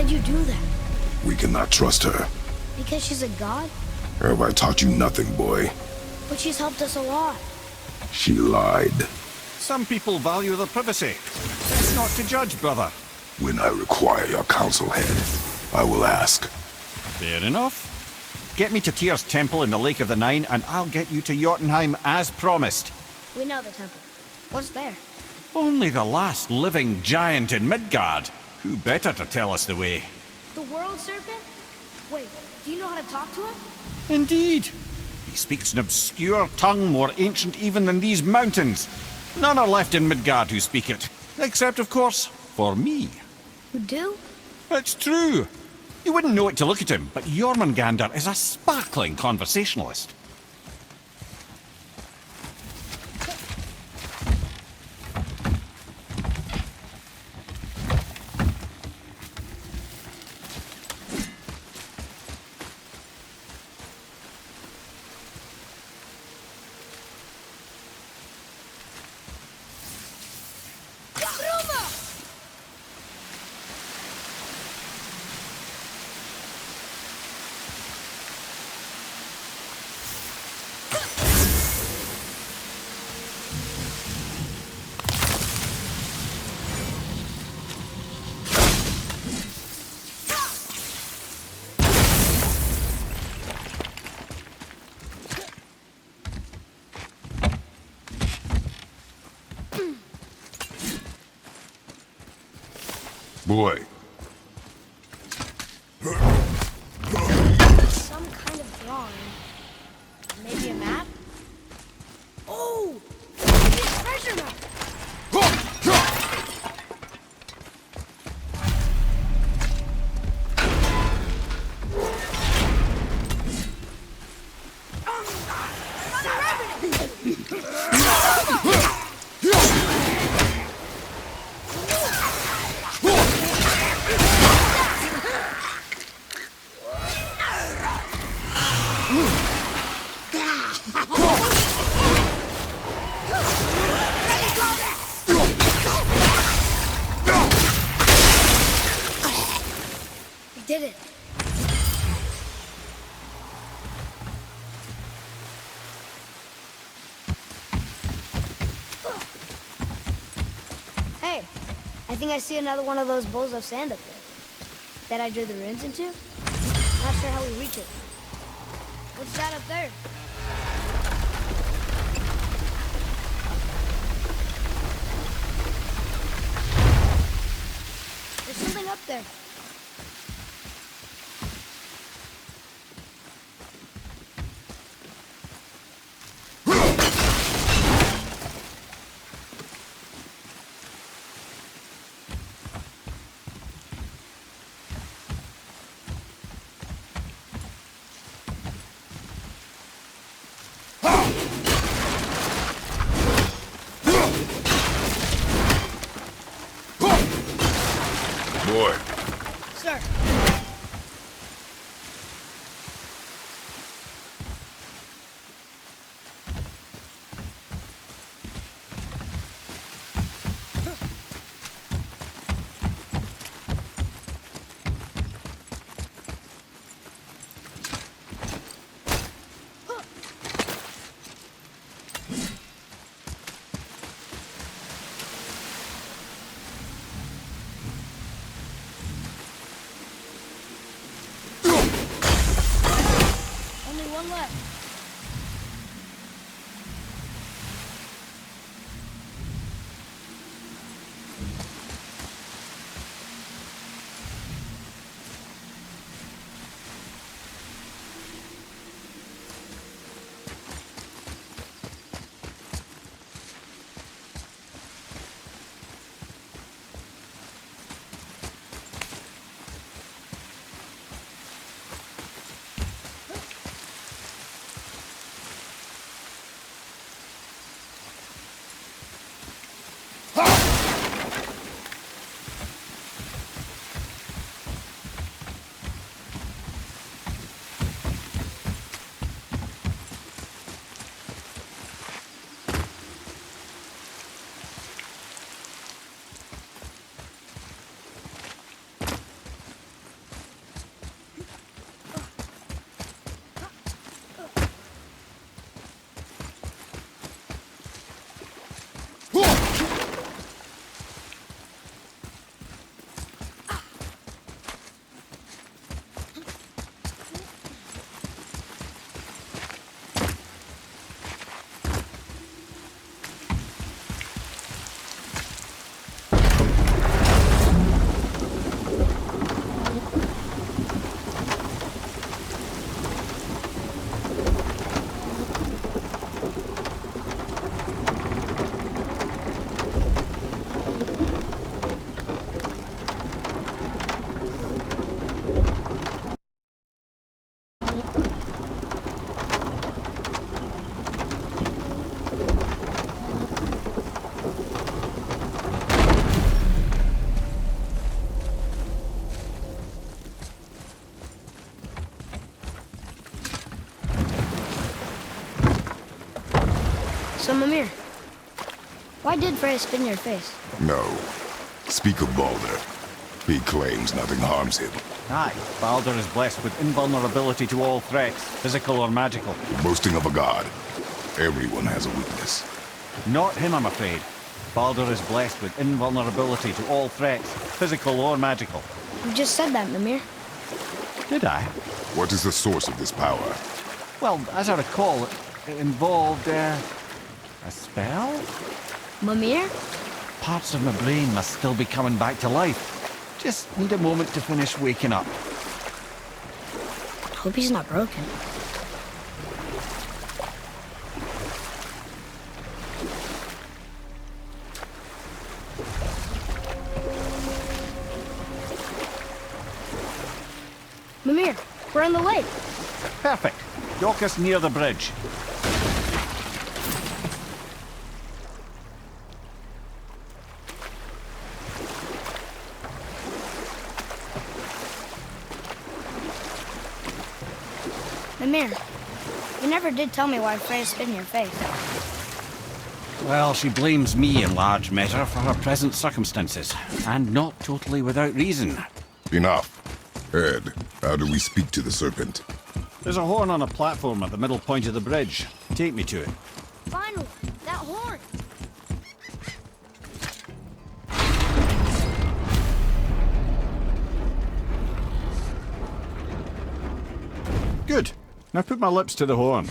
did you do that? We cannot trust her. Because she's a god? Have I taught you nothing, boy? But she's helped us a lot. She lied. Some people value their privacy. It's not to judge, brother. When I require your counsel, head, I will ask. Fair enough. Get me to Tyr's temple in the Lake of the Nine, and I'll get you to Jotunheim as promised. We know the temple. What's there? Only the last living giant in Midgard. Who better to tell us the way? The world serpent? Wait, do you know how to talk to him? Indeed. He speaks an obscure tongue more ancient even than these mountains. None are left in Midgard who speak it. Except, of course, for me. You do? It's true. You wouldn't know it to look at him, but Jormungandr is a sparkling conversationalist. Boy. Some kind of drawing. Maybe a map? Oh! Maybe a treasure map! We did it. Hey, I think I see another one of those bowls of sand up there. That I drew the runes into? Not sure how we reach it. What's that up there? There's something up there. Boy. Sir. Only one left. So, Mimir, why did Freya spin your face? No. Speak of Baldur. He claims nothing harms him. Aye, Baldur is blessed with invulnerability to all threats, physical or magical. Boasting of a god. Everyone has a weakness. Not him, I'm afraid. Baldur is blessed with invulnerability to all threats, physical or magical. You just said that, Mimir. Did I? What is the source of this power? Well, as I recall, it involved, a spell? Mimir? Parts of my brain must still be coming back to life. Just need a moment to finish waking up. Hope he's not broken. Mimir, we're on the lake. Perfect. Dock us near the bridge. Mimir, you never did tell me why Freya spit in your face. Well, she blames me in large measure for her present circumstances, and not totally without reason. Enough. Ed, how do we speak to the serpent? There's a horn on a platform at the middle point of the bridge. Take me to it. Finally, that horn! Good. Now put my lips to the horn.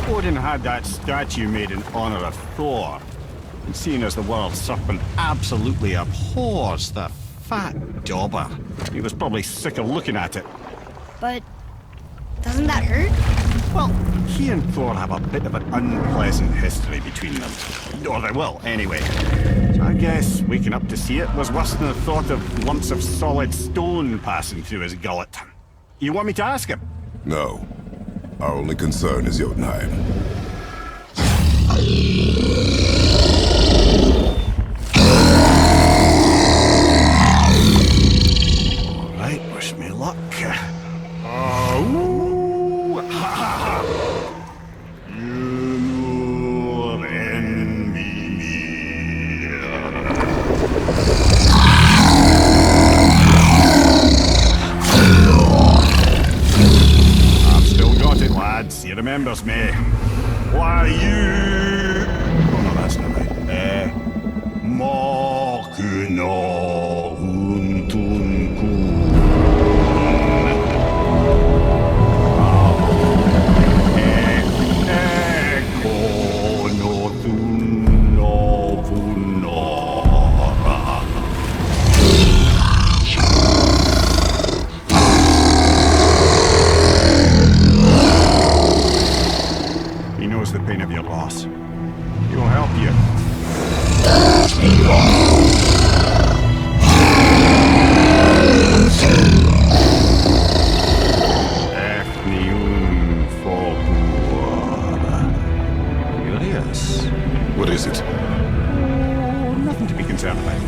Odin had that statue made in honor of Thor. And seeing as the world serpent absolutely abhors the fat dauber, he was probably sick of looking at it. But doesn't that hurt? Well, he and Thor have a bit of an unpleasant history between them. Or they will, anyway. So I guess waking up to see it was worse than the thought of lumps of solid stone passing through his gullet. You want me to ask him? No. Our only concern is Jotunheim. All right, wish me luck. He remembers me. Why you... Oh no, that's not right. Mokuno Huntunku. Eko no Tunno Punora. He knows the pain of your loss. He will help you. Curious. What is it? Oh, nothing to be concerned about.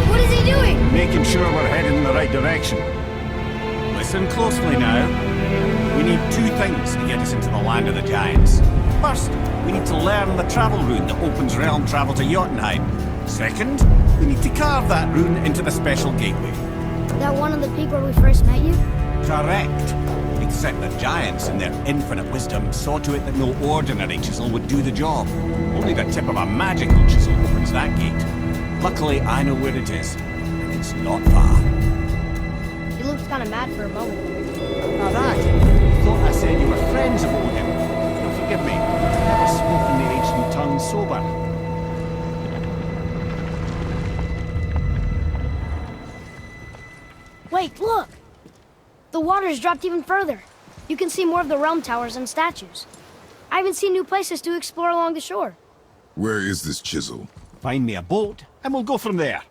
What is he doing? Making sure we're heading in the right direction. Listen closely now. We need two things to get us into the land of the giants. First, we need to learn the travel rune that opens realm travel to Jotunheim. Second, we need to carve that rune into the special gateway. That one on the peak where we first met you? Correct. Except the giants, in their infinite wisdom, saw to it that no ordinary chisel would do the job. Only the tip of a magical chisel opens that gate. Luckily, I know where it is, and it's not far. You looked kind of mad for a moment. Now that, thought I said you were friends of Odin. Now forgive me, I've never spoken the ancient tongue sober. lake, look! The water's dropped even further. You can see more of the realm towers and statues. I even see new places to explore along the shore. Where is this chisel? Find me a boat, and we'll go from there.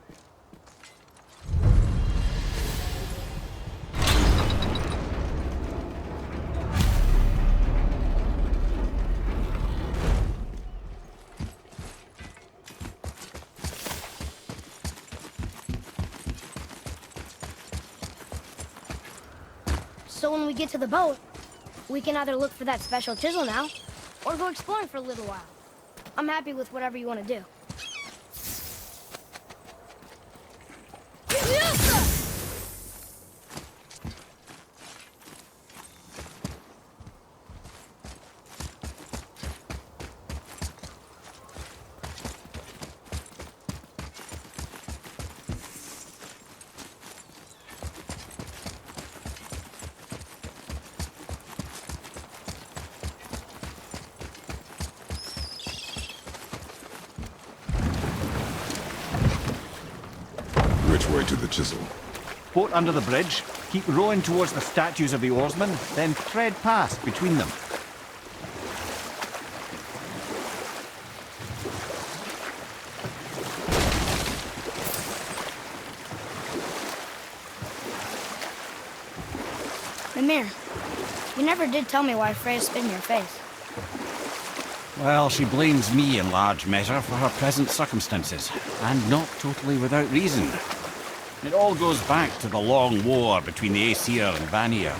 So when we get to the boat, we can either look for that special chisel now, or go exploring for a little while. I'm happy with whatever you want to do. Which way to the chisel? Boat under the bridge, keep rowing towards the statues of the oarsmen, then thread past between them. Mimir, you never did tell me why Freya spit in your face. Well, she blames me in large measure for her present circumstances, and not totally without reason. It all goes back to the long war between the Aesir and Vanir.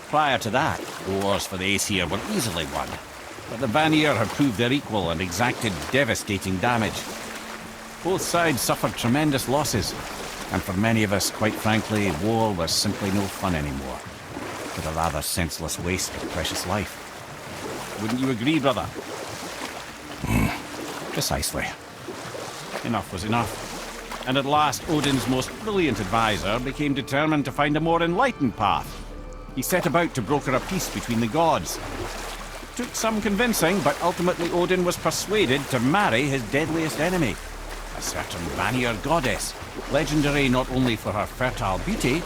Prior to that, wars for the Aesir were easily won, but the Vanir had proved their equal and exacted devastating damage. Both sides suffered tremendous losses, and for many of us, quite frankly, war was simply no fun anymore, but a rather senseless waste of precious life. Wouldn't you agree, brother? Precisely. Enough was enough. And at last, Odin's most brilliant advisor became determined to find a more enlightened path. He set about to broker a peace between the gods. It took some convincing, but ultimately Odin was persuaded to marry his deadliest enemy, a certain Vanir goddess, legendary not only for her fertile beauty,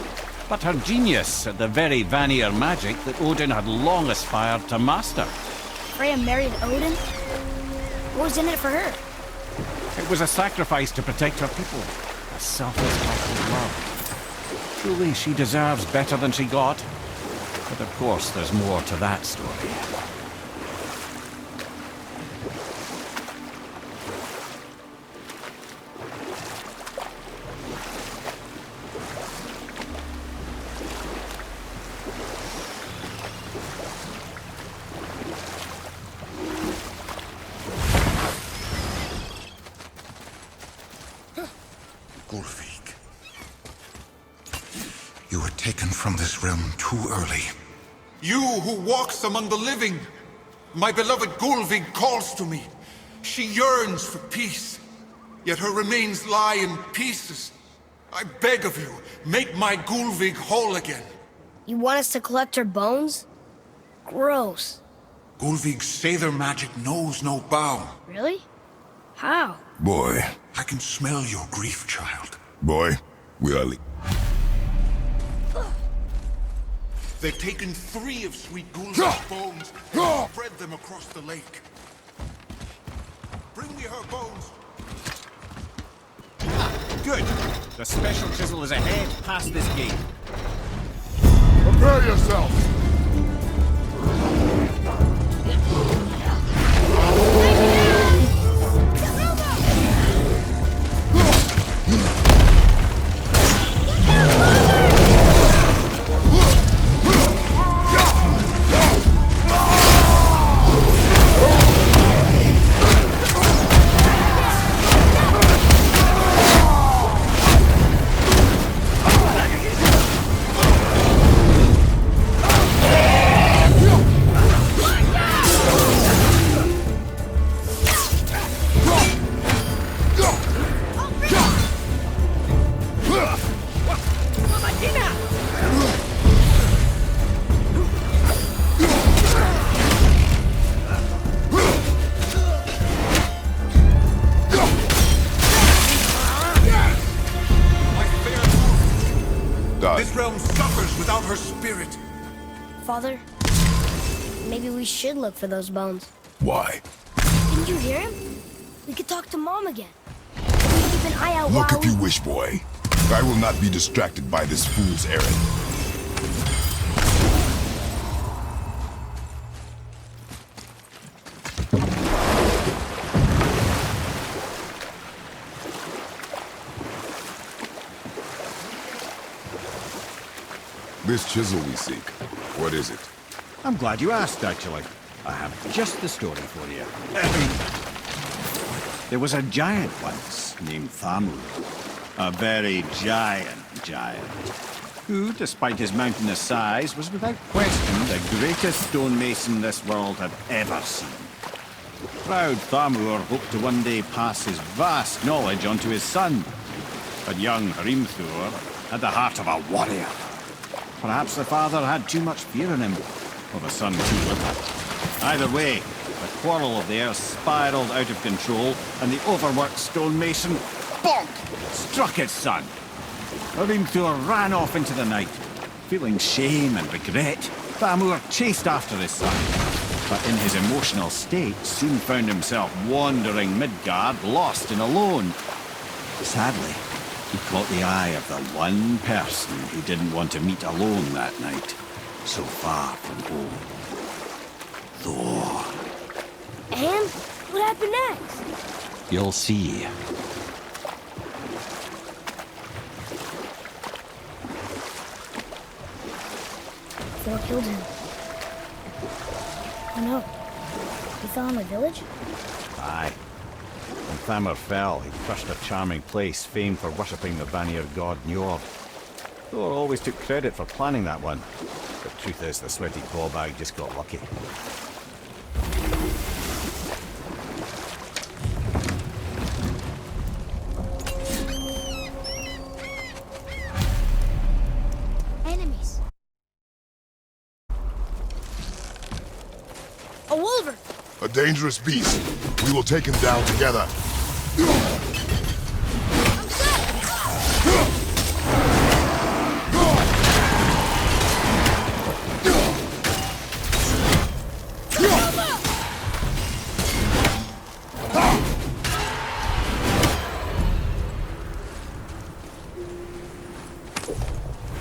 but her genius at the very Vanir magic that Odin had long aspired to master. Freya married Odin? What was in it for her? It was a sacrifice to protect her people, a selfless act of love. Truly, she deserves better than she got. But of course, there's more to that story. Gulvig. You were taken from this realm too early. You who walks among the living! My beloved Gulvig calls to me. She yearns for peace, yet her remains lie in pieces. I beg of you, make my Gulvig whole again. You want us to collect her bones? Gross. Gulvig's Sather magic knows no bound. Really? How? Boy, I can smell your grief, child. boy, we are They've taken 3 of Sweet Gulvig's bones and spread them across the lake. Bring me her bones. Good. The special chisel is ahead, past this gate. Prepare yourself! spirit. Father, maybe we should look for those bones. Why? Didn't you hear him? We could talk to Mom again. We keep an eye out Look while if you wish, boy. I will not be distracted by this fool's errand. This chisel we seek, what is it? I'm glad you asked, actually. I have just the story for you. There was a giant once named Thamur. A very giant, who, despite his mountainous size, was without question the greatest stonemason this world had ever seen. Proud Thamur hoped to one day pass his vast knowledge on to his son. But young Hrimthur had the heart of a warrior. Perhaps the father had too much fear in him, or the son too little. Either way, the quarrel of theirs spiraled out of control, and the overworked stonemason, bonk, struck his son. Hrimthur ran off into the night. Feeling shame and regret, Thamur chased after his son, but in his emotional state soon found himself wandering Midgard, lost and alone. Sadly, he caught the eye of the one person he didn't want to meet alone that night, so far from home. Thor. And what happened next? You'll see. Thor killed him. Oh no. He fell in the village? Aye. When Thamur fell, he crushed a charming place famed for worshipping the Vanir god Njord. Thor always took credit for planning that one. The truth is, the sweaty clawbag just got lucky. Enemies. A wolver! A dangerous beast. We will take him down together.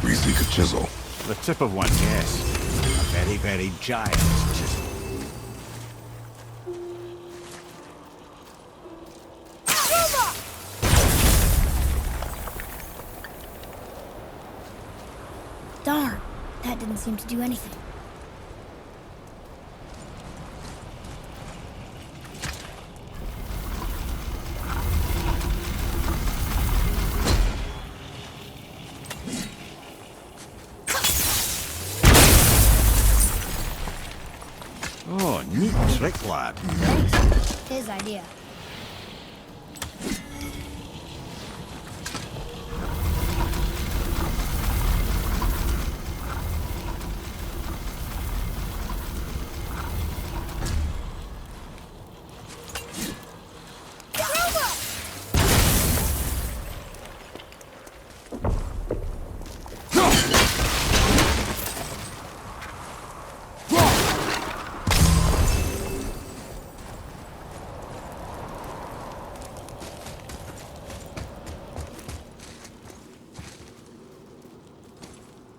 We seek a chisel. The tip of one, yes. A very, very giant chisel. Darn, that didn't seem to do anything. Oh, neat trick, lad. Thanks. His idea.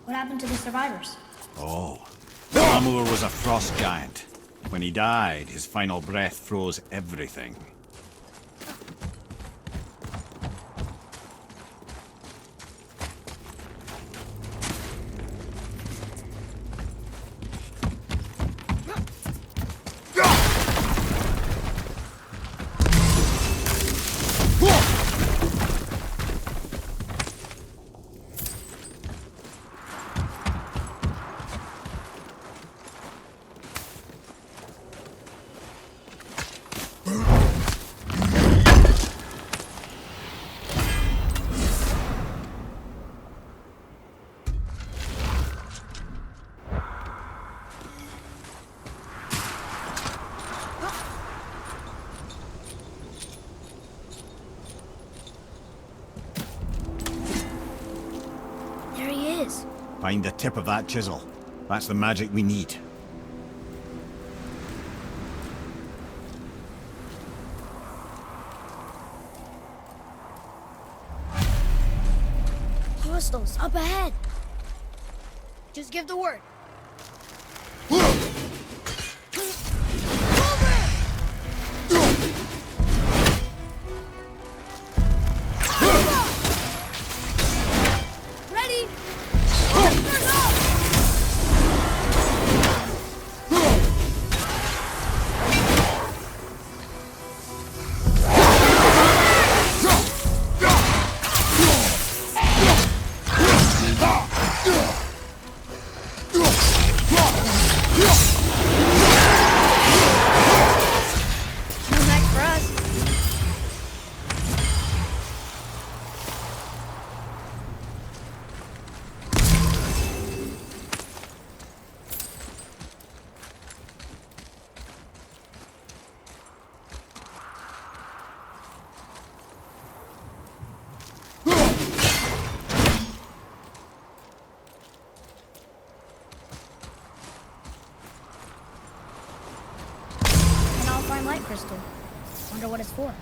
What happened to the survivors? Oh. Thamur was a frost giant. When he died, his final breath froze everything. Find the tip of that chisel. That's the magic we need. Crystals up ahead. Just give the word. Ready? No match for us. An all-fine light crystal. Wonder what it's for.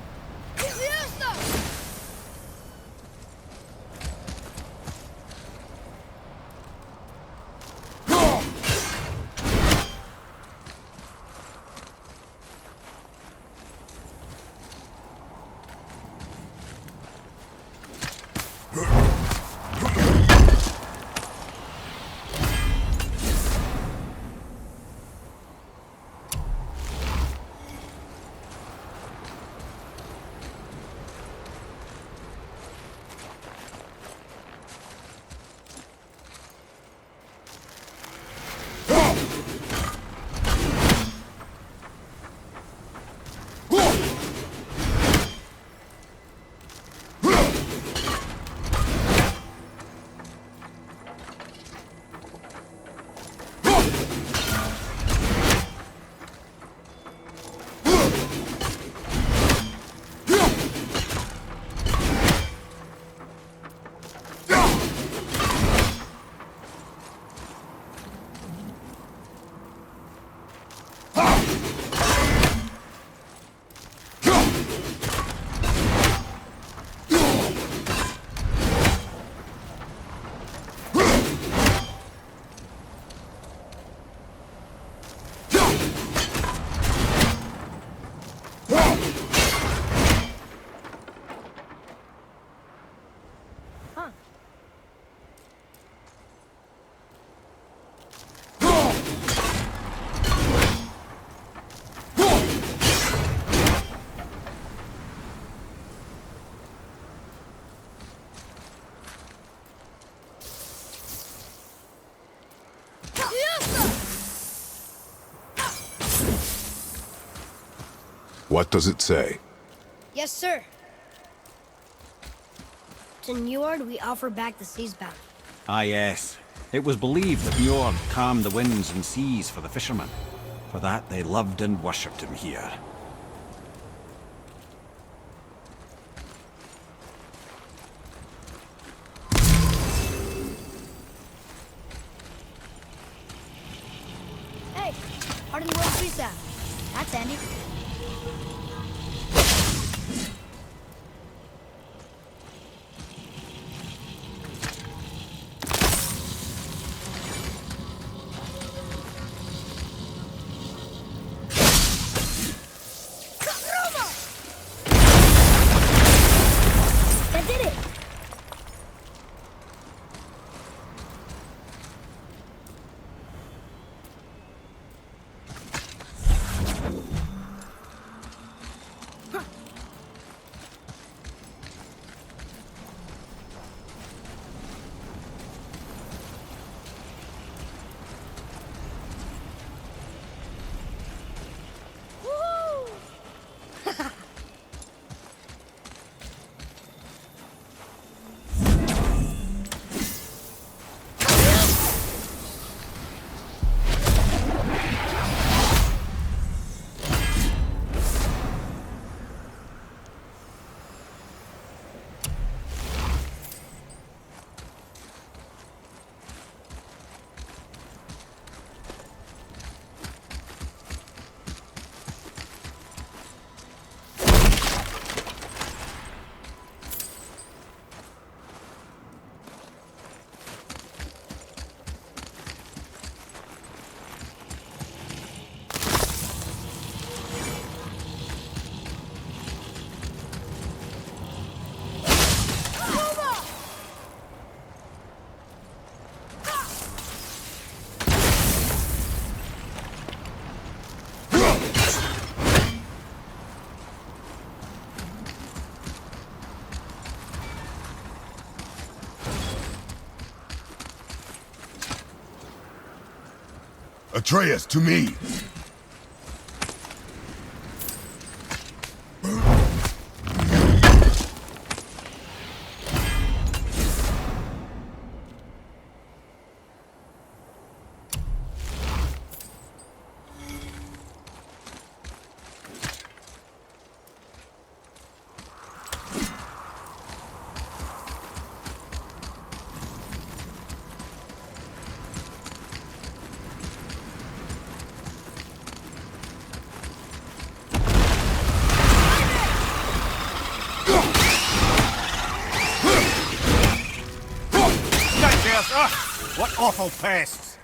What does it say? Yes, sir. To Njord, we offer back the sea's bounty. Ah, yes. It was believed that Njord calmed the winds and seas for the fishermen. For that, they loved and worshipped him here. Hey, Hardened World Peace out. That's handy. That did it! Atreus, to me! What awful pests!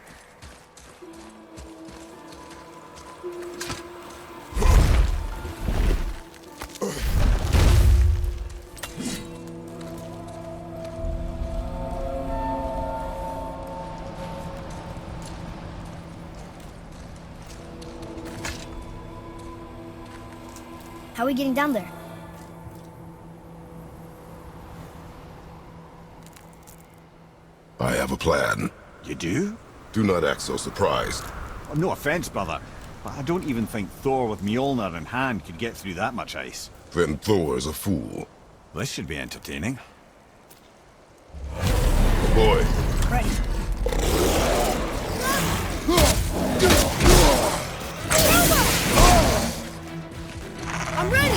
How are we getting down there? I have a plan. You do? Do not act so surprised. Oh, no offense, brother, but I don't even think Thor with Mjolnir in hand could get through that much ice. Then Thor is a fool. This should be entertaining. Oh boy. Right. I'm ready!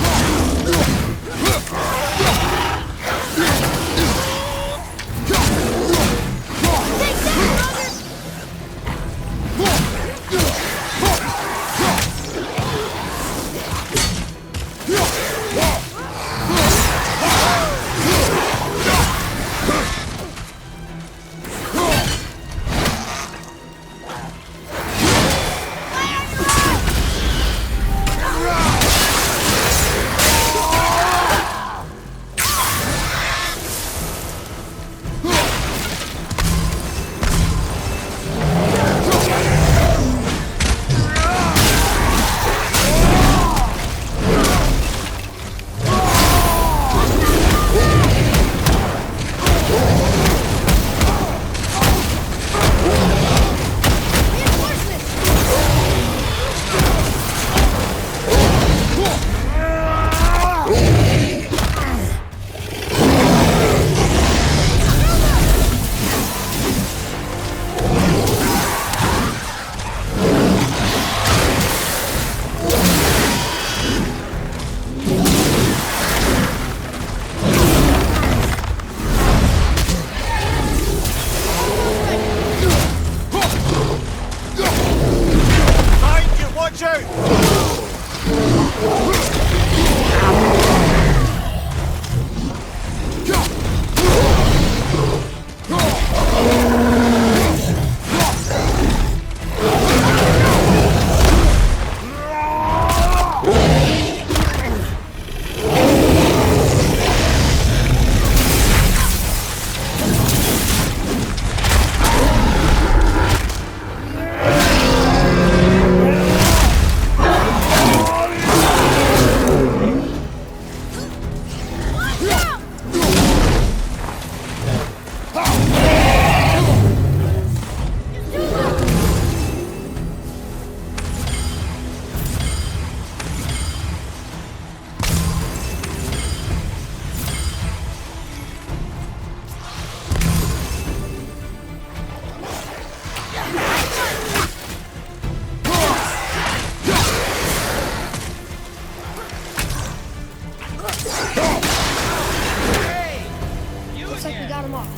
Take that, brother!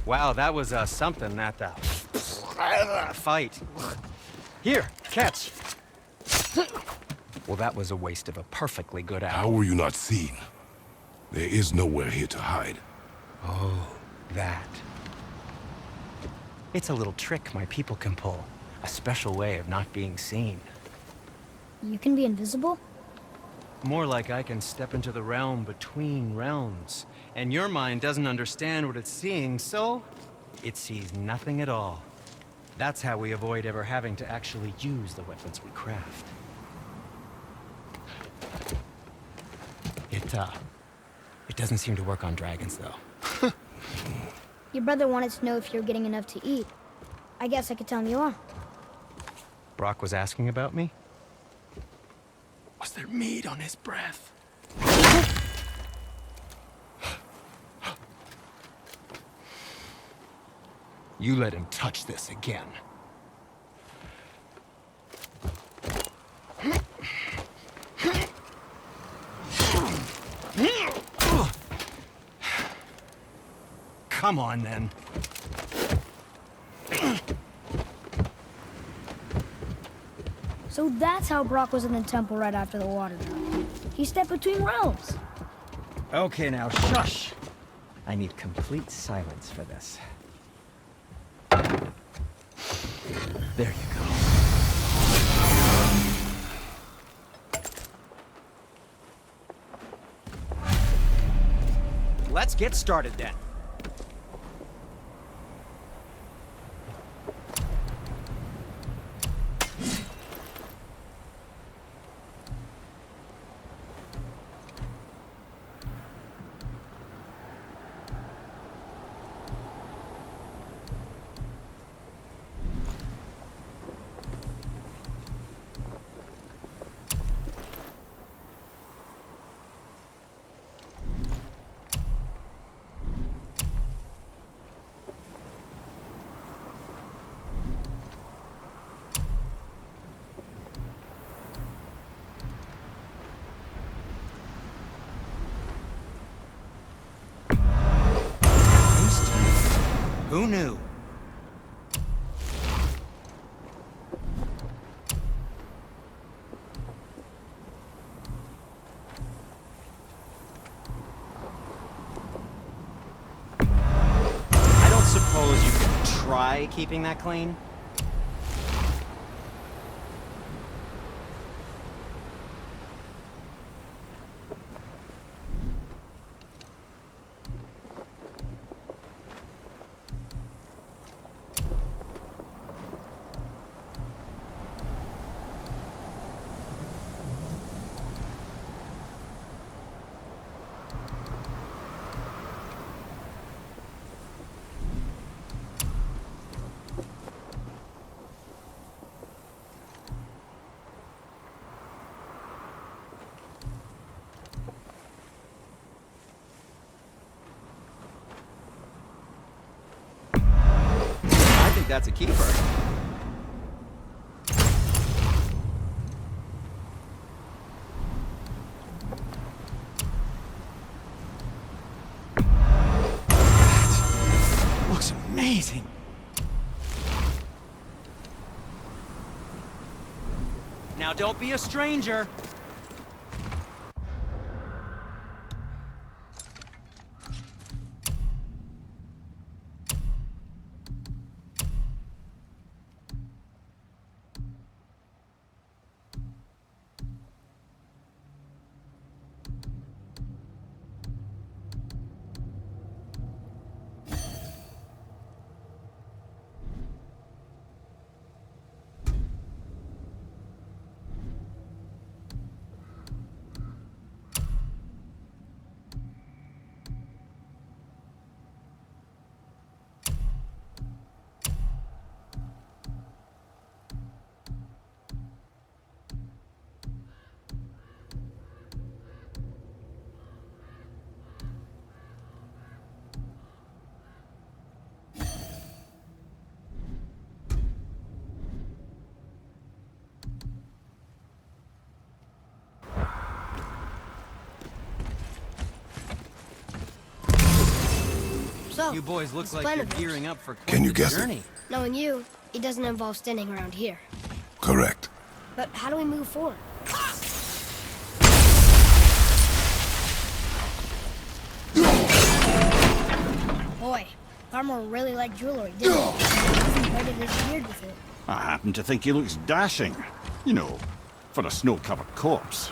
Wow, that was something, that fight. Here, catch. Well, that was a waste of a perfectly good How apple. were you not seen? There is nowhere here to hide. Oh, that. It's a little trick my people can pull. A special way of not being seen. You can be invisible? More like I can step into the realm between realms. And your mind doesn't understand what it's seeing, so it sees nothing at all. That's how we avoid ever having to actually use the weapons we craft. It doesn't seem to work on dragons, though. Your brother wanted to know if you're getting enough to eat. I guess I could tell him you are. Brock was asking about me? Was there meat on his breath? You let him touch this again. Come on, then. So that's how Brock was in the temple right after the water drop. He stepped between realms. Okay, now shush. I need complete silence for this. There you go. Let's get started then. Who knew? I don't suppose you could try keeping that clean? That's a keeper. That looks amazing. Now don't be a stranger. So, You boys look what's like the plan you're of yours? gearing up for Can quite you the guess it? journey. Knowing you, it doesn't involve standing around here. Correct. But how do we move forward? Boy, Armor really liked jewelry, didn't he? He embroidered his beard with it. I happen to think he looks dashing. You know, for a snow-covered corpse.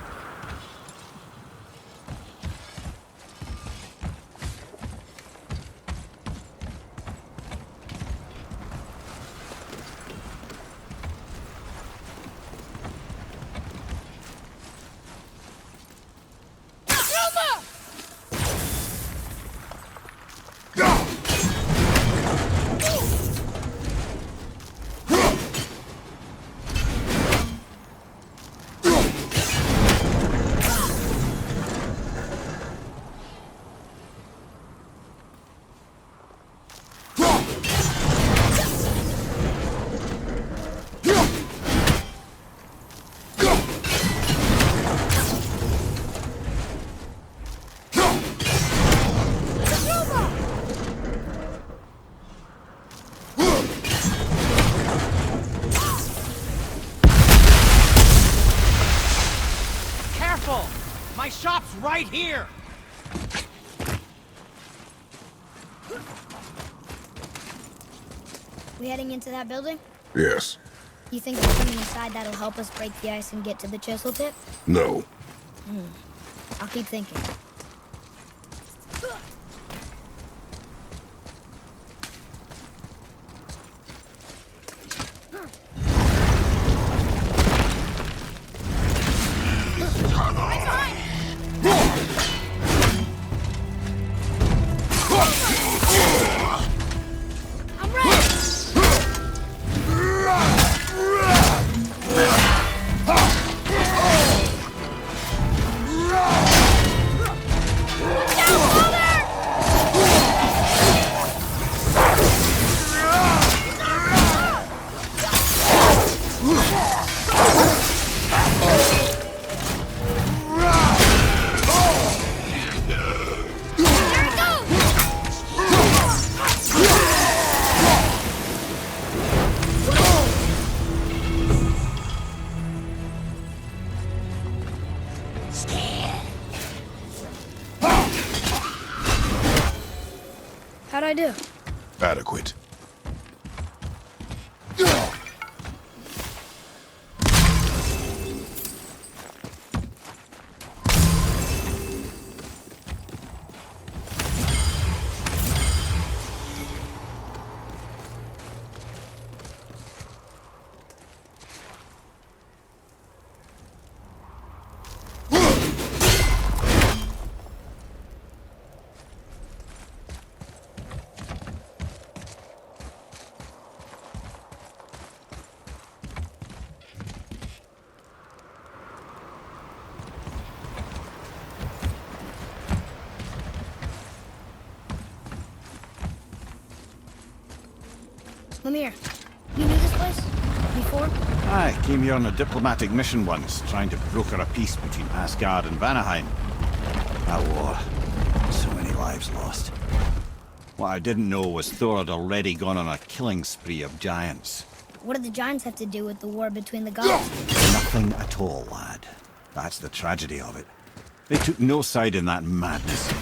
right here! We heading into that building? Yes. You think by coming inside that'll help us break the ice and get to the chisel tip? No. I'll keep thinking. How'd I do? Adequate. Lemire, you knew this place? Before? I came here on a diplomatic mission once, trying to broker a peace between Asgard and Vanaheim. That war. So many lives lost. What I didn't know was Thor had already gone on a killing spree of giants. What did the giants have to do with the war between the gods? Nothing at all, lad. That's the tragedy of it. They took no side in that madness.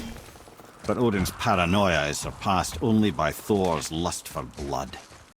But Odin's paranoia is surpassed only by Thor's lust for blood.